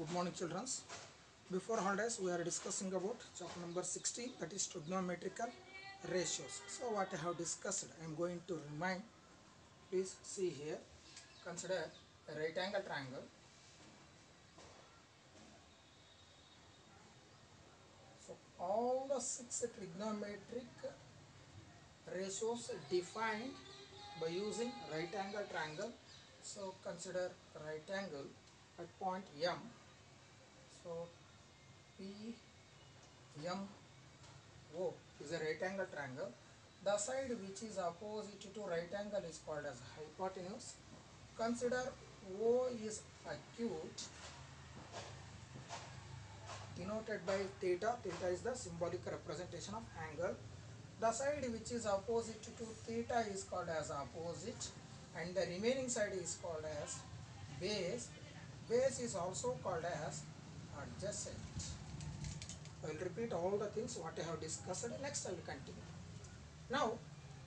Good morning, children. Before holidays, we are discussing about chapter number 16, that is trigonometrical ratios. So, what I have discussed, I am going to remind. Please see here. Consider a right angle triangle. So, all the 6 trigonometric ratios defined by using right angle triangle. So, consider right angle at point M. So, P M O is a right angle triangle. The side which is opposite to right angle is called as hypotenuse. Consider O is acute, denoted by theta. Theta is the symbolic representation of angle. The side which is opposite to theta is called as opposite, and the remaining side is called as base. Base is also called as adjacent. I will repeat all the things what I have discussed. Next I will continue. Now,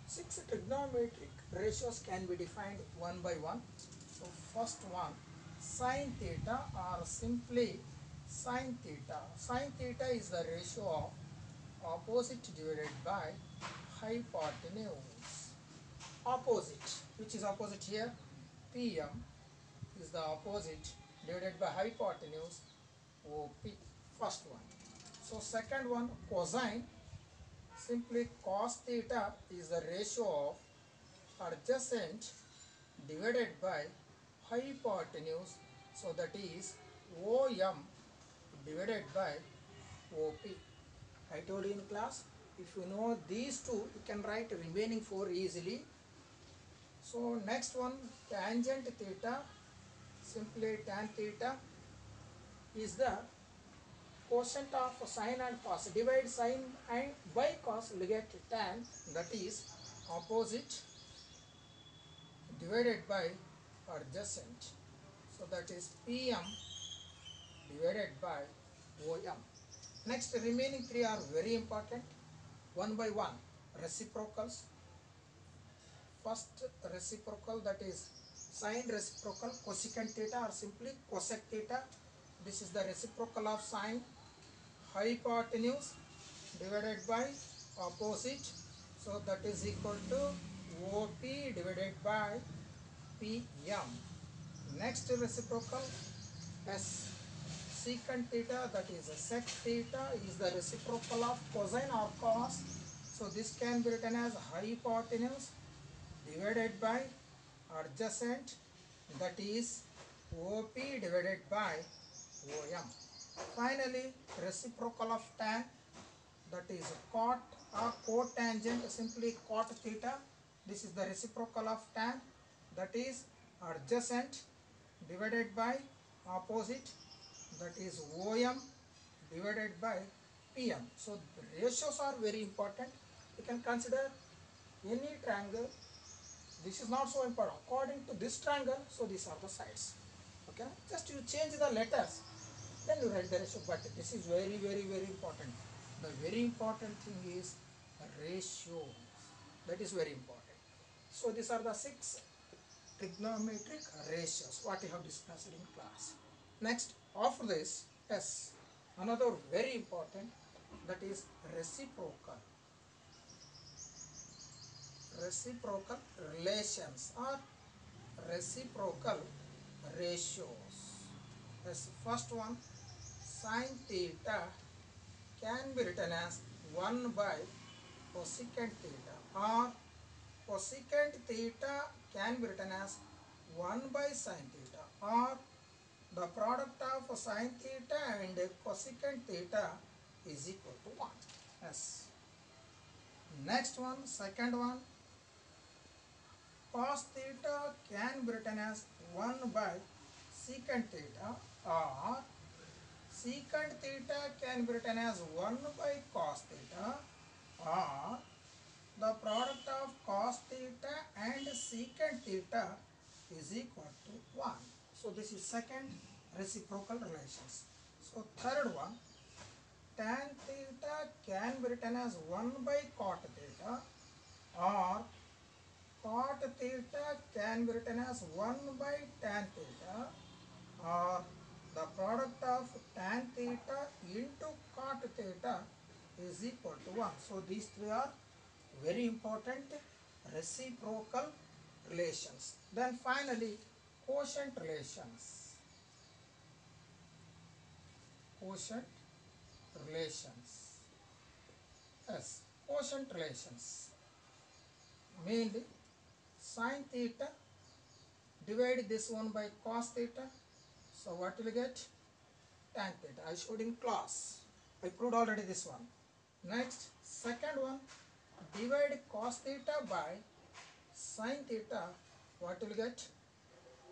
6 trigonometric ratios can be defined one by one. So, first one, sine theta or simply sine theta. Sine theta is the ratio of opposite divided by hypotenuse. Opposite, which is opposite here? PM is the opposite divided by hypotenuse OP. First one. So, second one, cosine. Simply cos theta is the ratio of adjacent divided by hypotenuse. So that is OM divided by OP. I told you in class, if you know these two, you can write remaining 4 easily. So next one, tangent theta. Simply tan theta is the quotient of sine and cos. Divide sine and by cos, you will get tan, that is opposite divided by adjacent. So that is PM divided by OM. Next, remaining 3 are very important. One by one, reciprocals. First reciprocal, that is sine reciprocal, cosecant theta or simply cosec theta. This is the reciprocal of sine. Hypotenuse divided by opposite. So that is equal to OP divided by PM. Next reciprocal, S secant theta, that is sec theta, is the reciprocal of cosine or cos. So this can be written as hypotenuse divided by adjacent, that is OP divided by OM. Finally, reciprocal of tan, that is cot or cotangent, simply cot theta. This is the reciprocal of tan, that is adjacent divided by opposite, that is OM divided by PM. So the ratios are very important. You can consider any triangle. This is not so important. According to this triangle, so these are the sides. Okay, just you change the letters, then you write the ratio. But this is very, very, very important. The very important thing is ratio. That is very important. So these are the 6 trigonometric ratios what we have discussed in class. Next, after this, yes, another very important, that is reciprocal. Reciprocal relations or reciprocal ratios. Yes, first one, sine theta can be written as 1 by cosecant theta, or cosecant theta can be written as 1 by sine theta, or the product of sine theta and cosecant theta is equal to 1. Yes. Next one, second one, cos theta can be written as 1 by secant theta, or secant theta can be written as 1 by cos theta, or the product of cos theta and secant theta is equal to 1. So this is second reciprocal relations. So third one, tan theta can be written as 1 by cot theta, or cot theta can be written as 1 by tan theta, or the product is equal to 1. So these three are very important reciprocal relations. Then finally quotient relations. Quotient relations. Yes, quotient relations. Mainly sine theta, divide this one by cos theta. So what will get? Tan theta. I showed in class. I proved already this one. Next, second one, divide cos theta by sine theta. What will get?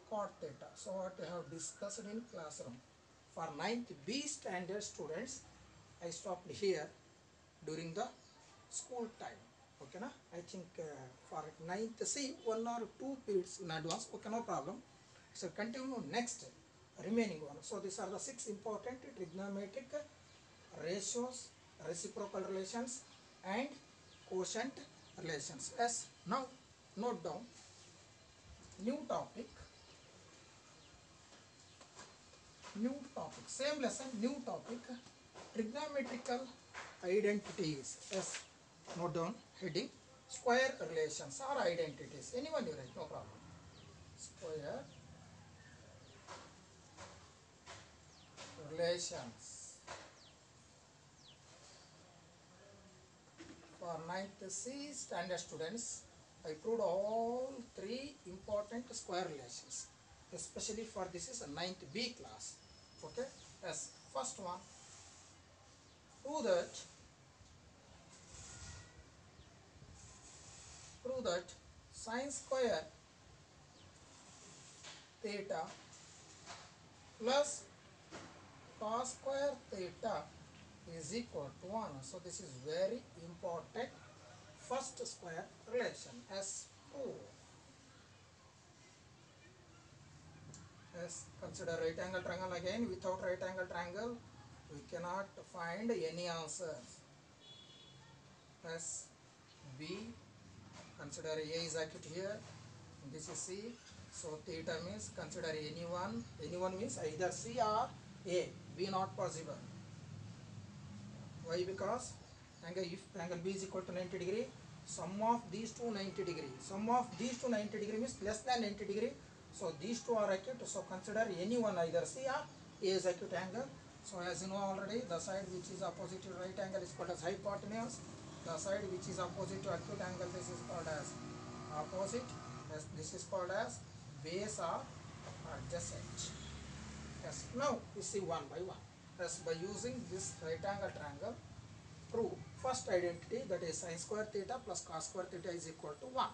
Cot theta. So what we have discussed in classroom. For 9th B standard students, I stopped here during the school time. Okay, na? I think for 9th C, 1 or 2 periods in advance. Okay, no problem. So continue next remaining one. So these are the 6 important trigonometric ratios, reciprocal relations and quotient relations. Yes, now note down new topic, same lesson, new topic, trigonometrical identities. Yes, note down heading, square relations or identities. Anyone you write, no problem. Square relations. For 9th C standard students, I proved all 3 important square relations, especially for this is a 9th B class. Okay, yes, first one, prove that sine square theta plus cos square theta is equal to 1. So this is very important first square relation as proof. Yes, consider right angle triangle again. Without right angle triangle, we cannot find any answers. Yes, B, consider A is acute here. This is C. So theta means consider anyone. Anyone means either C or A. B not possible. Why? Because if angle B is equal to 90 degree, sum of these two 90 degree. Sum of these two 90 degree means less than 90 degree. So these two are acute. So consider any one, either C or A is acute angle. So as you know already, the side which is opposite to right angle is called as hypotenuse. The side which is opposite to acute angle, this is called as opposite. As this is called as base or adjacent. Yes. Now we see one by one. Yes, by using this right angle triangle, prove first identity, that is sin square theta plus cos square theta is equal to 1.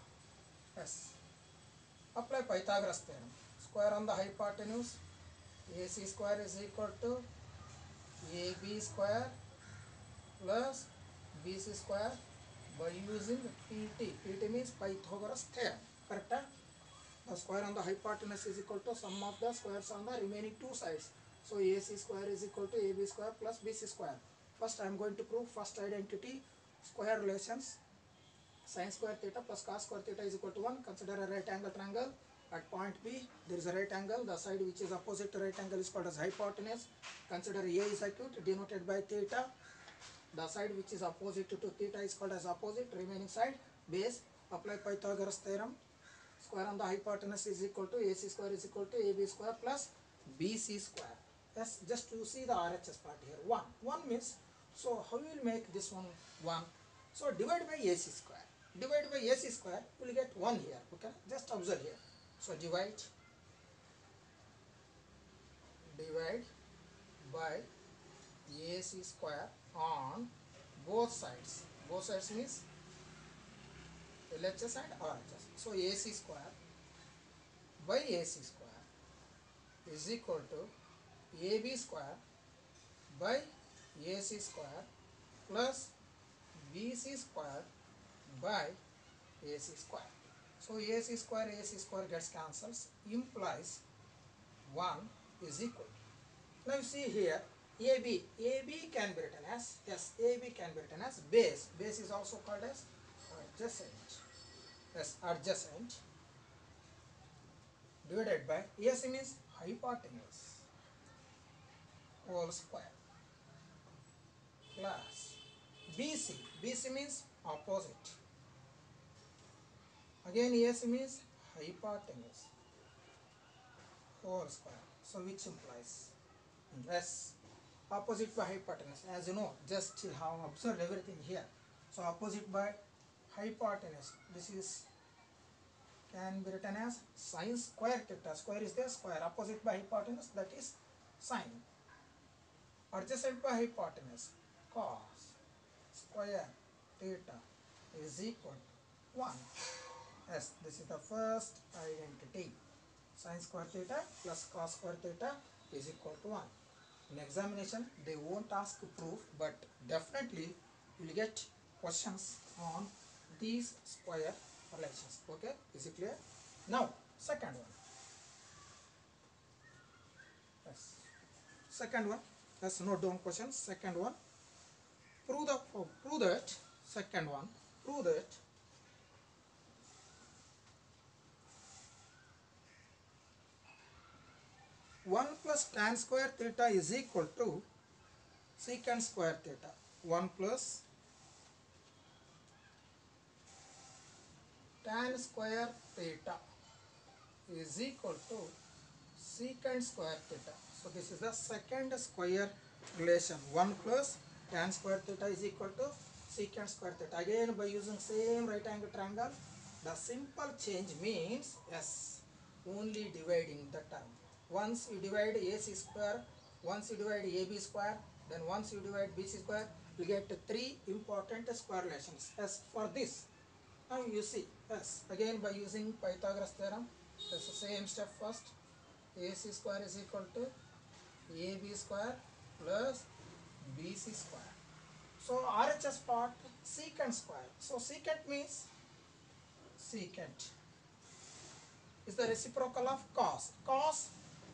Yes. Apply Pythagoras theorem. Square on the hypotenuse, AC square is equal to AB square plus BC square by using PT. PT means Pythagoras theorem. Correct? The square on the hypotenuse is equal to sum of the squares on the remaining two sides. So AC square is equal to AB square plus BC square. First I am going to prove first identity, square relations. Sin square theta plus cos square theta is equal to 1. Consider a right angle triangle. At point B, there is a right angle. The side which is opposite to right angle is called as hypotenuse. Consider A is acute, denoted by theta. The side which is opposite to theta is called as opposite. Remaining side, base. Apply Pythagoras theorem. Square on the hypotenuse is equal to AC square is equal to AB square plus BC square. Yes, just to see the RHS part here. 1. 1 means, so how you will make this one 1? So divide by AC square. Divide by AC square, you will get 1 here. Okay, just observe here. So divide by AC square on both sides. Both sides means LHS and RHS. So AC square by AC square is equal to AB square by AC square plus BC square by AC square. So AC square gets cancels, implies 1 is equal. Now you see here AB can be written as, yes, AB can be written as base. Base is also called as adjacent. Yes, adjacent divided by AC means hypotenuse whole square plus BC. BC means opposite. Again AC means hypotenuse whole square. So which implies S opposite by hypotenuse. As you know, just have observed everything here. So opposite by hypotenuse. This is can be written as sine square theta. Square is there, square. Opposite by hypotenuse, that is sine. Adjacent by hypotenuse, cos square theta is equal to 1. Yes, this is the first identity. Sine square theta plus cos square theta is equal to 1. In examination, they won't ask proof, but definitely you will get questions on these square relations. Okay, is it clear? Now, second one. Yes. Second one. Let's note down questions. Second one. Prove that. Second one. Prove that 1 plus tan square theta is equal to secant square theta. 1 plus tan square theta is equal to secant square theta. So this is the second square relation. 1 plus tan square theta is equal to secant square theta. Again, by using same right angle triangle, the simple change means yes, only dividing the term. Once you divide AC square, once you divide AB square, then once you divide BC square, you get three important square relations. As for this, now you see, yes, again by using Pythagoras theorem, that's the same step first. AC square is equal to AB square plus BC square. So RHS part secant square. So secant means secant is the reciprocal of cos. Cos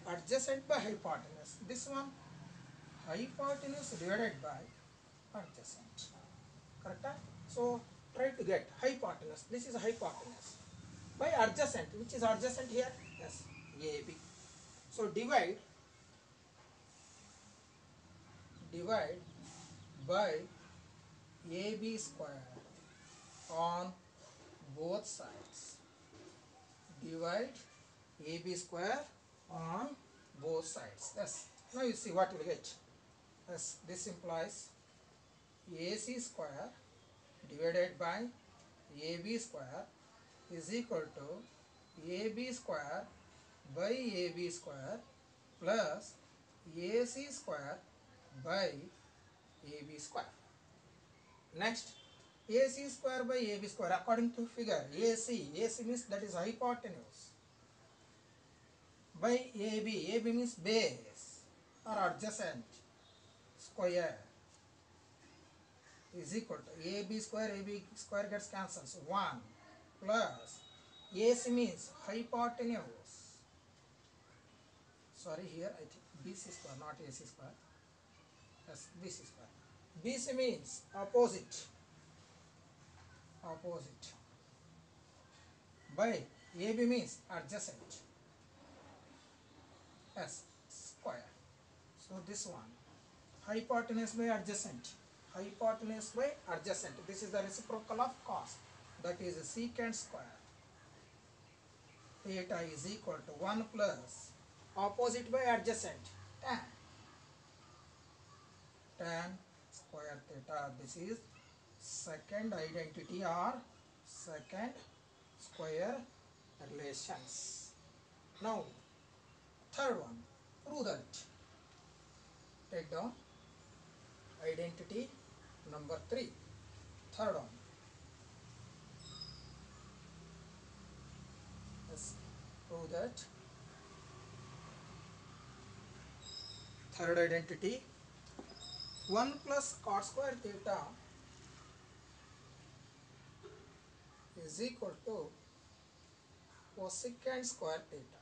adjacent by hypotenuse. This one hypotenuse divided by adjacent. Correct? So try to get hypotenuse. This is hypotenuse by adjacent. Which is adjacent here? Yes, AB. So divide by AB square on both sides. Divide AB square on both sides. Yes. Now you see what you will get. Yes, this implies AC square divided by AB square is equal to AB square by AB square plus AC square by AB square. Next, AC square by AB square according to figure. AC means that is hypotenuse by AB means base or adjacent square is equal to AB square gets cancelled. So 1 plus AC means hypotenuse. Sorry, here I think BC square, not AC square. Yes, BC square. BC means opposite by AB means adjacent. Yes, square. So this one hypotenuse by adjacent. Hypotenuse by adjacent. This is the reciprocal of cos. That is secant square. Theta is equal to 1 plus opposite by adjacent. Tan square theta. This is second identity or second square relations. Now third one. Prove that. Take down identity number 3. Third one. Let's prove that. Third identity. 1 plus cot square theta is equal to cosecant square theta.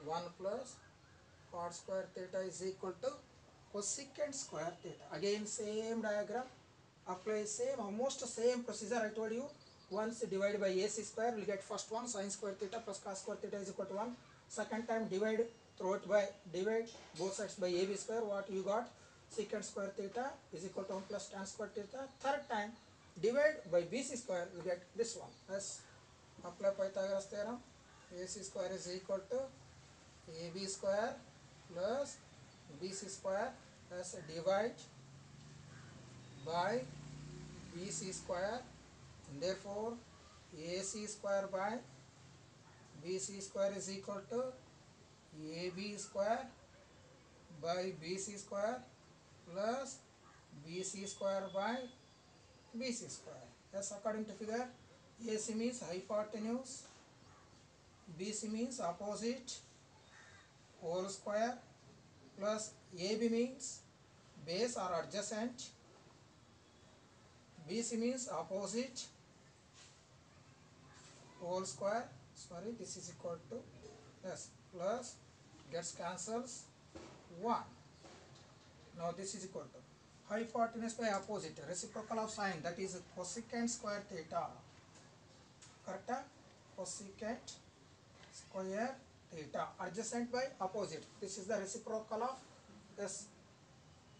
1 plus cot square theta is equal to cosecant square theta. Again same diagram. Apply same, almost same procedure I told you. Once divided by AC square, we will get first one sin square theta plus cos square theta is equal to 1. Second time divide both sides by AB square. What you got? secant square theta is equal to 1 plus tan square theta. Third time, divide by BC square, you get this one. As apply Pythagoras theorem, AC square is equal to AB square plus BC square as divide by BC square. Therefore, AC square by BC square is equal to AB square by BC square plus BC square by BC square. Yes, according to figure, AC means hypotenuse, BC means opposite, whole square, plus AB means base or adjacent, BC means opposite, whole square, sorry, this is equal to, yes, plus gets cancels 1. Now this is equal to hypotenuse by opposite, reciprocal of sine, that is cosecant square theta. Correct? Cosecant square theta. Adjacent by opposite. This is the reciprocal of this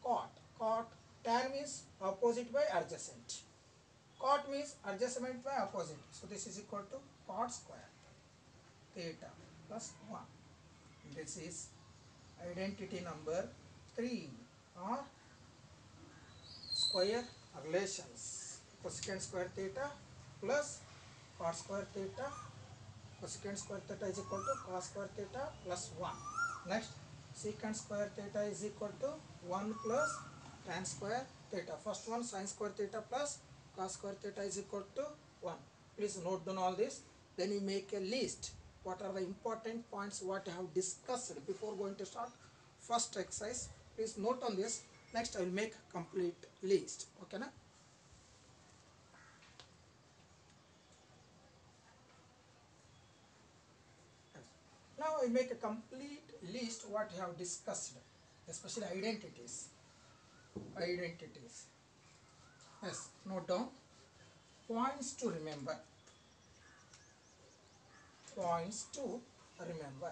cot. Cot. Tan means opposite by adjacent. Cot means adjacent by opposite. So this is equal to cot square theta plus 1. This is identity number 3 or square relations. Cosecant square theta plus cot square theta. Cosecant square theta is equal to cos square theta plus 1. Next, secant square theta is equal to 1 plus tan square theta. First one, sin square theta plus cos square theta is equal to 1. Please note down all this. Then you make a list. What are the important points what I have discussed before going to start first exercise. Please note on this. Next, I will make complete list. Okay, na? Now I make a complete list what I have discussed, especially identities. Identities. Yes, note down. Points to remember. Points to remember.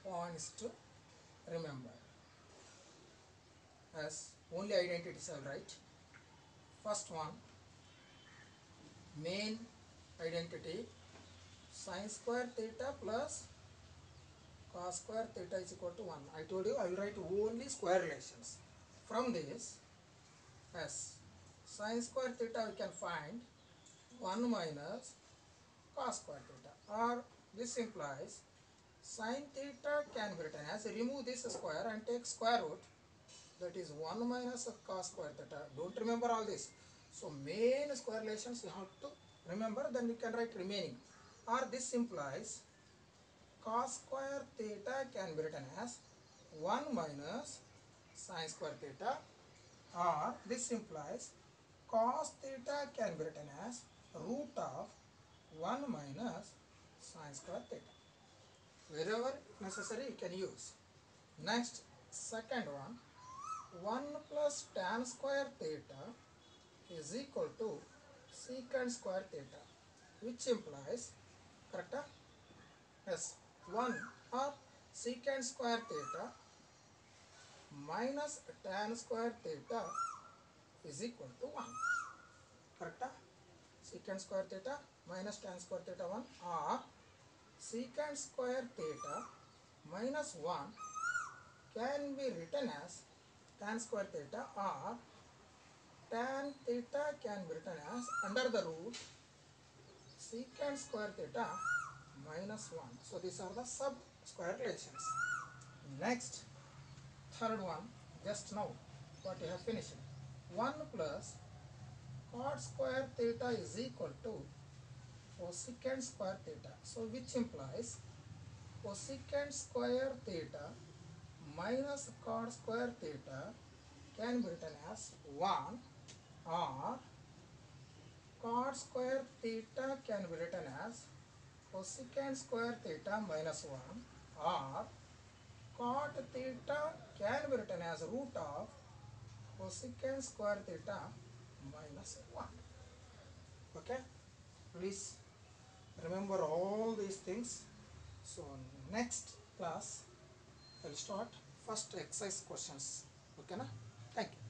Points to remember. As only identities I will write. First one, main identity, sin square theta plus cos square theta is equal to 1. I told you I will write only square relations. From this, as sin square theta we can find 1 minus cos square theta, or this implies sin theta can be written as, remove this square and take square root, that is 1 minus cos square theta. Don't remember all this. So main square relations you have to remember, then we can write remaining. Or this implies cos square theta can be written as 1 minus sin square theta, or this implies cos theta can be written as root of 1 minus sin square theta. Wherever necessary you can use. Next, second one, 1 plus tan square theta is equal to secant square theta, which implies, correct? Yes, 1 or secant square theta minus tan square theta is equal to 1. Correct? Secant square theta minus tan square theta 1, or secant square theta minus 1 can be written as tan square theta, or tan theta can be written as under the root secant square theta minus 1. So these are the sub square relations. Next, third one, just now what you have finished, 1 plus cot square theta is equal to cosecant square theta. So which implies cosecant square theta minus cot square theta can be written as 1, or cot square theta can be written as cosecant square theta minus 1, or cot theta can be written as root of cosecant square theta minus 1. Okay. Please remember all these things. So next class I'll start first exercise questions. Okay na? Thank you.